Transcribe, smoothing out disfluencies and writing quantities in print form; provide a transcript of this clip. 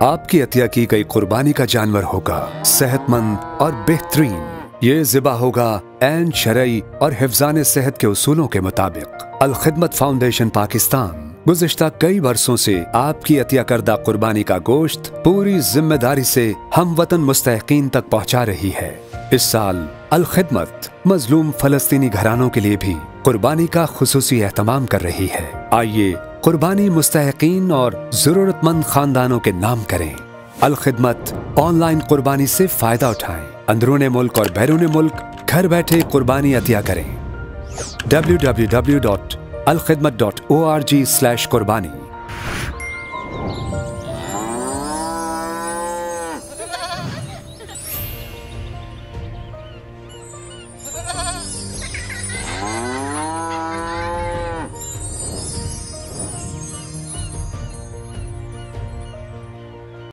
आपकी अतिया की गई कुर्बानी का जानवर होगा सेहतमंद और बेहतरीन। ये ज़िबा होगा ऐन शरई और हिफ्ज़ान सेहत के उसूलों के मुताबिक। अल खिदमत फाउंडेशन पाकिस्तान गुज़िश्ता कई वर्षों से आपकी अतिया करदा कुर्बानी का गोश्त पूरी जिम्मेदारी से हम वतन मुस्तहिकीन तक पहुँचा रही है। इस साल अल खिदमत मजलूम फलस्तीनी घरानों के लिए भी कुर्बानी का खुसूसी एहतमाम कर रही है। आइए कुर्बानी मुस्तहिकीन और जरूरतमंद खानदानों के नाम करें। अल खिदमत ऑनलाइन कुर्बानी से फायदा उठाएं। अंदरूने मुल्क और बैरूने मुल्क घर बैठे कुर्बानी अतिया करें। www.alkhidmat.org/कुर्बानी